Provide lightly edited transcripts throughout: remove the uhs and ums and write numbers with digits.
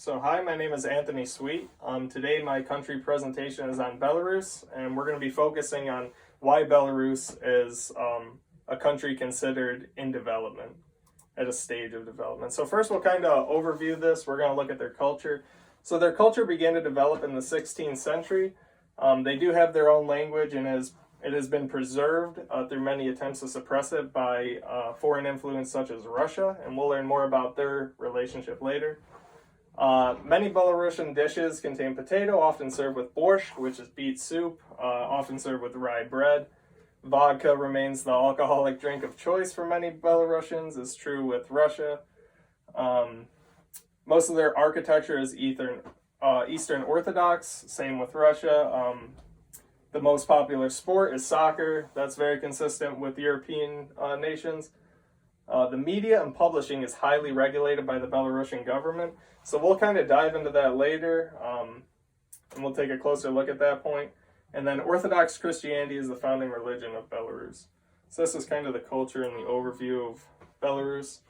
So hi, my name is Anthony Sweet. Today my country presentation is on Belarus, and we're going to be focusing on why Belarus is a country considered in development, at a stage of development. So first we'll kind of overview this. We're going to look at their culture. So their culture began to develop in the 16th century. They do have their own language, and it has been preserved through many attempts to suppress it by foreign influence such as Russia, and we'll learn more about their relationship later. Many Belarusian dishes contain potato, often served with borscht, which is beet soup, often served with rye bread. Vodka remains the alcoholic drink of choice for many Belarusians, is true with Russia. Most of their architecture is Eastern Orthodox, same with Russia. The most popular sport is soccer. That's very consistent with European nations. The media and publishing is highly regulated by the Belarusian government. So we'll kind of dive into that later, and we'll take a closer look at that point. And then Orthodox Christianity is the founding religion of Belarus. So this is kind of the culture and the overview of Belarus.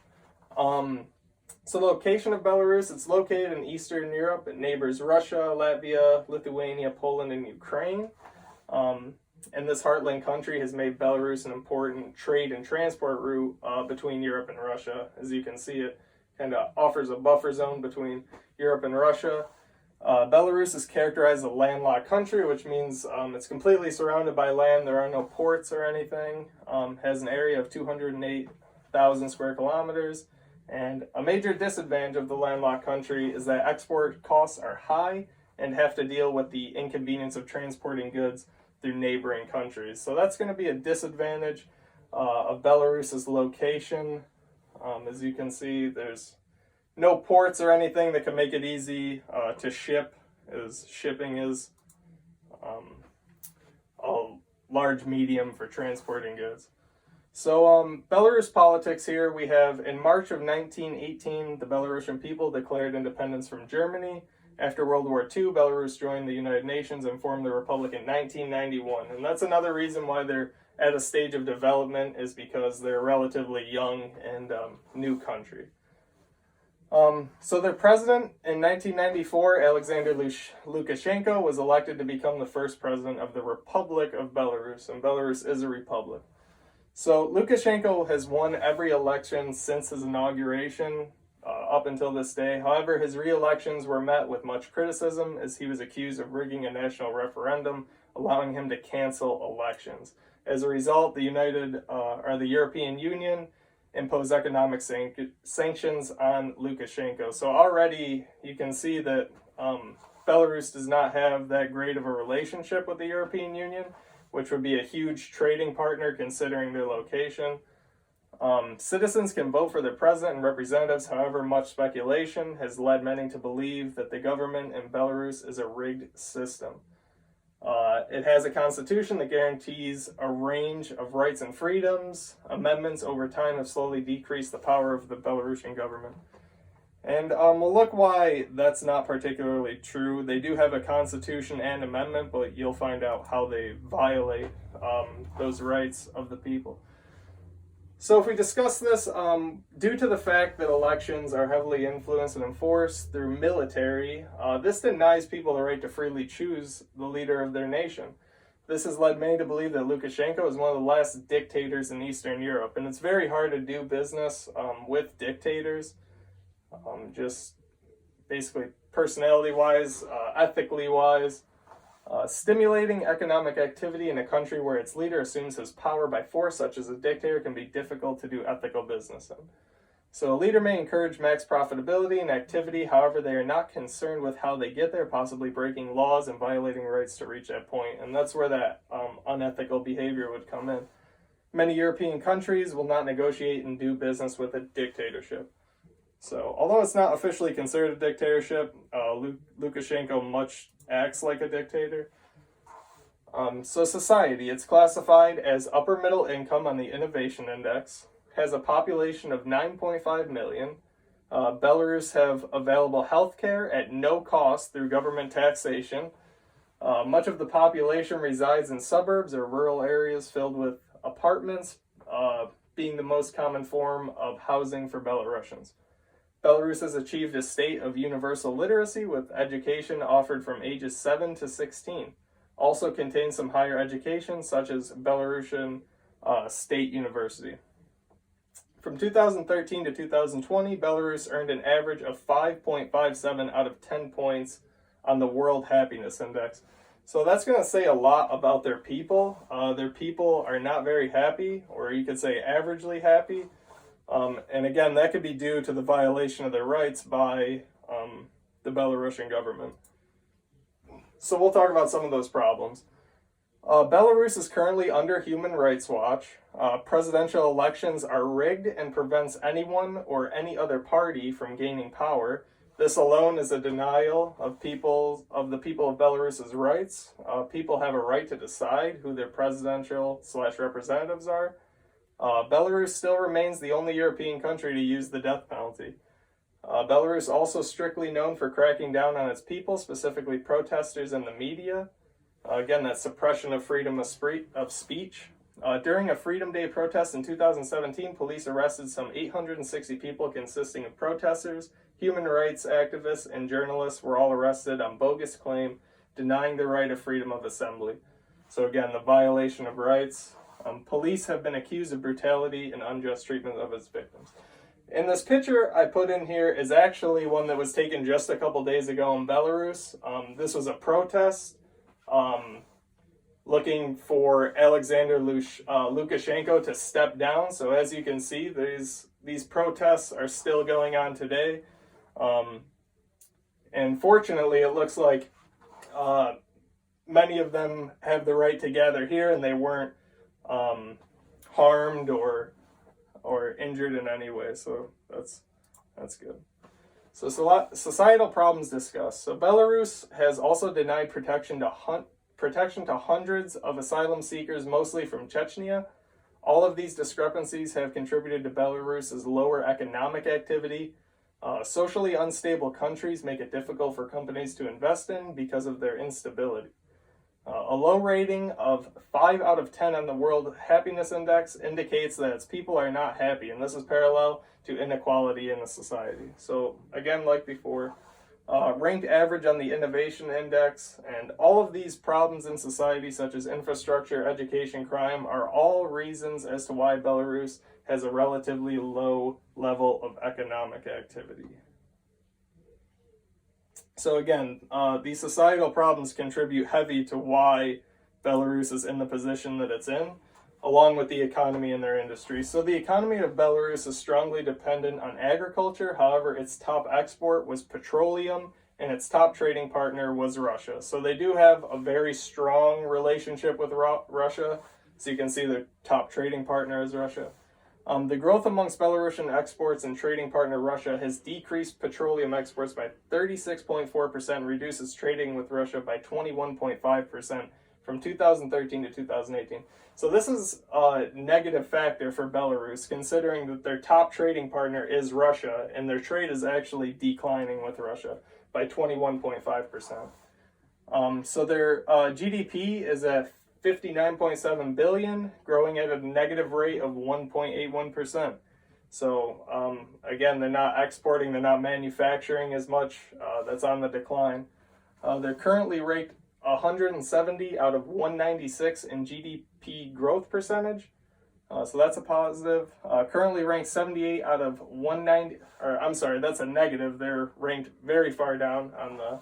So the location of Belarus, it's located in Eastern Europe. It neighbors Russia, Latvia, Lithuania, Poland, and Ukraine. And this heartland country has made Belarus an important trade and transport route between Europe and Russia. As you can see, it kind of offers a buffer zone between Europe and Russia. Belarus is characterized as a landlocked country, which means it's completely surrounded by land. There are no ports or anything. Has an area of 208,000 square kilometers. And a major disadvantage of the landlocked country is that export costs are high and have to deal with the inconvenience of transporting goods through neighboring countries. So that's going to be a disadvantage of Belarus's location. As you can see, there's no ports or anything that can make it easy to ship, as shipping is a large medium for transporting goods. So Belarus politics here, we have in March of 1918, the Belarusian people declared independence from Germany. After World War II, Belarus joined the United Nations and formed the Republic in 1991. And that's another reason why they're at a stage of development, is because they're a relatively young and new country. So their president in 1994, Alexander Lukashenko, was elected to become the first president of the Republic of Belarus, and Belarus is a republic. So Lukashenko has won every election since his inauguration up until this day. However, his re-elections were met with much criticism, as he was accused of rigging a national referendum, allowing him to cancel elections. As a result, the European Union imposed economic sanctions on Lukashenko. So already you can see that Belarus does not have that great of a relationship with the European Union, which would be a huge trading partner considering their location. Citizens can vote for their president and representatives. However, much speculation has led many to believe that the government in Belarus is a rigged system. It has a constitution that guarantees a range of rights and freedoms. Amendments over time have slowly decreased the power of the Belarusian government. And we'll look why that's not particularly true. They do have a constitution and amendment, but you'll find out how they violate those rights of the people. So if we discuss this, due to the fact that elections are heavily influenced and enforced through military, this denies people the right to freely choose the leader of their nation. This has led many to believe that Lukashenko is one of the last dictators in Eastern Europe, and it's very hard to do business with dictators, just basically personality-wise, ethically-wise. Stimulating economic activity in a country where its leader assumes his power by force, such as a dictator, can be difficult to do ethical business in. So a leader may encourage max profitability and activity, however, they are not concerned with how they get there, possibly breaking laws and violating rights to reach that point. And that's where that unethical behavior would come in. Many European countries will not negotiate and do business with a dictatorship. So although it's not officially considered a dictatorship, Lukashenko much acts like a dictator. So society, it's classified as upper middle income on the Innovation Index, has a population of 9.5 million. Belarus have available health care at no cost through government taxation. Much of the population resides in suburbs or rural areas filled with apartments, being the most common form of housing for Belarusians. Belarus has achieved a state of universal literacy with education offered from ages 7 to 16. Also contains some higher education such as Belarusian State University. From 2013 to 2020, Belarus earned an average of 5.57 out of 10 points on the World Happiness Index. So that's going to say a lot about their people. Their people are not very happy, or you could say averagely happy. And again, that could be due to the violation of their rights by the Belarusian government. So we'll talk about some of those problems. Belarus is currently under Human Rights Watch. Presidential elections are rigged and prevents anyone or any other party from gaining power. This alone is a denial of the people of Belarus's rights. People have a right to decide who their presidential/representatives are. Belarus still remains the only European country to use the death penalty. Belarus also strictly known for cracking down on its people, specifically protesters and the media. Again, that suppression of freedom of speech. During a Freedom Day protest in 2017, police arrested some 860 people consisting of protesters, human rights activists, and journalists were all arrested on bogus claim denying the right of freedom of assembly. So again, the violation of rights. Police have been accused of brutality and unjust treatment of its victims. And this picture I put in here is actually one that was taken just a couple days ago in Belarus. This was a protest looking for Alexander Lukashenko to step down. So as you can see, these protests are still going on today. And fortunately, it looks like many of them have the right to gather here and they weren't harmed or injured in any way. So that's good. So societal problems discussed. So Belarus has also denied protection to hundreds of asylum seekers, mostly from Chechnya. All of these discrepancies have contributed to Belarus's lower economic activity. Socially unstable countries make it difficult for companies to invest in because of their instability. A low rating of 5 out of 10 on the World Happiness Index indicates that its people are not happy, and this is parallel to inequality in the society. So again, like before, ranked average on the Innovation Index, and all of these problems in society, such as infrastructure, education, crime, are all reasons as to why Belarus has a relatively low level of economic activity. So again, these societal problems contribute heavy to why Belarus is in the position that it's in, along with the economy and their industry. So the economy of Belarus is strongly dependent on agriculture. However, its top export was petroleum, and its top trading partner was Russia. So they do have a very strong relationship with Russia. So you can see their top trading partner is Russia. The growth amongst Belarusian exports and trading partner Russia has decreased petroleum exports by 36.4%, reduces trading with Russia by 21.5% from 2013 to 2018. So this is a negative factor for Belarus, considering that their top trading partner is Russia, and their trade is actually declining with Russia by 21.5%. So their GDP is at 59.7 billion, growing at a negative rate of 1.81%. So again, they're not exporting, they're not manufacturing as much. That's on the decline. They're currently ranked 170 out of 196 in GDP growth percentage. So that's a positive. Currently ranked 78 out of 190, or I'm sorry, that's a negative. They're ranked very far down on the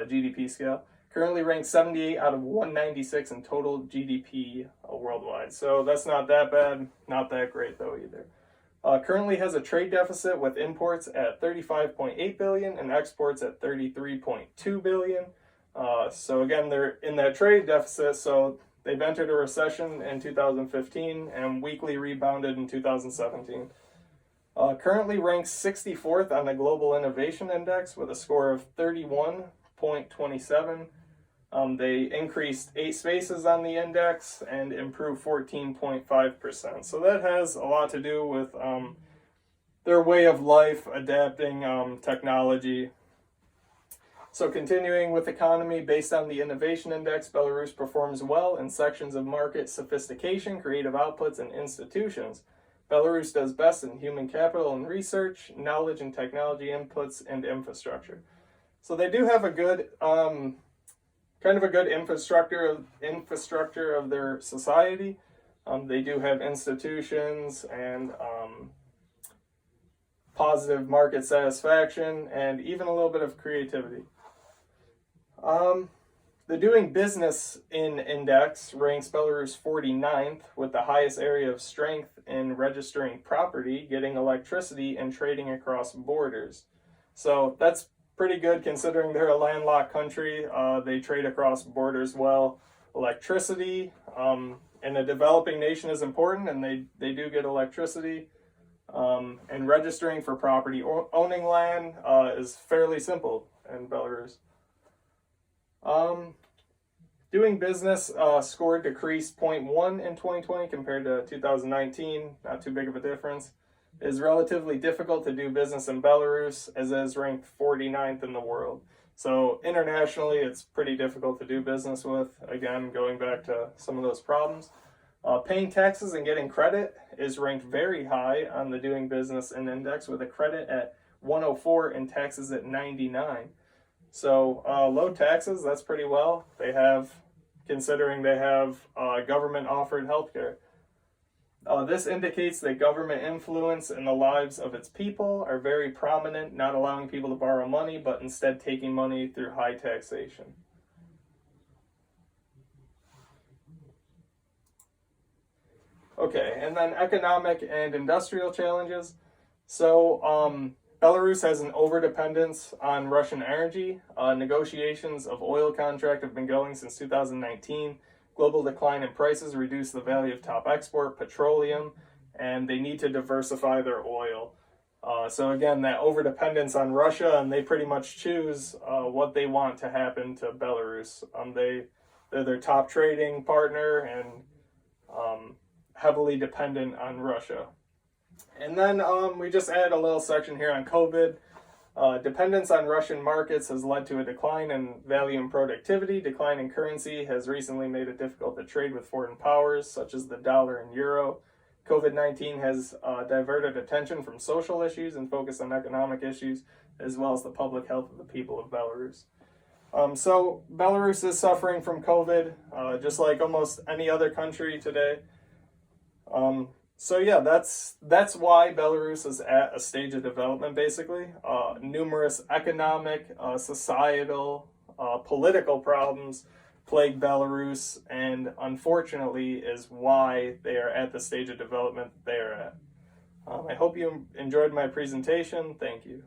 GDP scale. Currently ranked 78 out of 196 in total GDP worldwide. So that's not that bad, not that great though either. Currently has a trade deficit with imports at 35.8 billion and exports at 33.2 billion. So again, they're in that trade deficit, so they've entered a recession in 2015 and weakly rebounded in 2017. Currently ranks 64th on the Global Innovation Index with a score of 31.27. They increased 8 spaces on the index and improved 14.5%. So that has a lot to do with their way of life, adapting technology. So continuing with economy, based on the Innovation Index, Belarus performs well in sections of market sophistication, creative outputs, and institutions. Belarus does best in human capital and research, knowledge and technology inputs, and infrastructure. So they do have a good, kind of a good infrastructure of their society. They do have institutions and positive market satisfaction and even a little bit of creativity. The Doing Business in Index ranks Belarus 49th with the highest area of strength in registering property, getting electricity, and trading across borders. So that's pretty good considering they're a landlocked country. They trade across borders well. Electricity in a developing nation is important, and they do get electricity. And registering for property or owning land is fairly simple in Belarus. Doing Business score decreased 0.1 in 2020 compared to 2019, not too big of a difference. It is relatively difficult to do business in Belarus, as it is ranked 49th in the world. So internationally, it's pretty difficult to do business with, again, going back to some of those problems. Paying taxes and getting credit is ranked very high on the Doing Business in Index, with a credit at 104 and taxes at 99. So low taxes, that's pretty well. They have, considering they have government-offered healthcare. This indicates that government influence in the lives of its people are very prominent, not allowing people to borrow money, but instead taking money through high taxation. Okay, and then economic and industrial challenges. So Belarus has an overdependence on Russian energy. Negotiations of oil contract have been going since 2019. Global decline in prices reduce the value of top export, petroleum, and they need to diversify their oil. So again, that overdependence on Russia, and they pretty much choose what they want to happen to Belarus. They're their top trading partner and heavily dependent on Russia. And then we just added a little section here on COVID. Dependence on Russian markets has led to a decline in value and productivity. Decline in currency has recently made it difficult to trade with foreign powers, such as the dollar and euro. COVID-19 has diverted attention from social issues and focused on economic issues, as well as the public health of the people of Belarus. So Belarus is suffering from COVID, just like almost any other country today. So yeah, that's why Belarus is at a stage of development, basically. Numerous economic, societal, political problems plague Belarus, and unfortunately is why they are at the stage of development they are at. I hope you enjoyed my presentation. Thank you.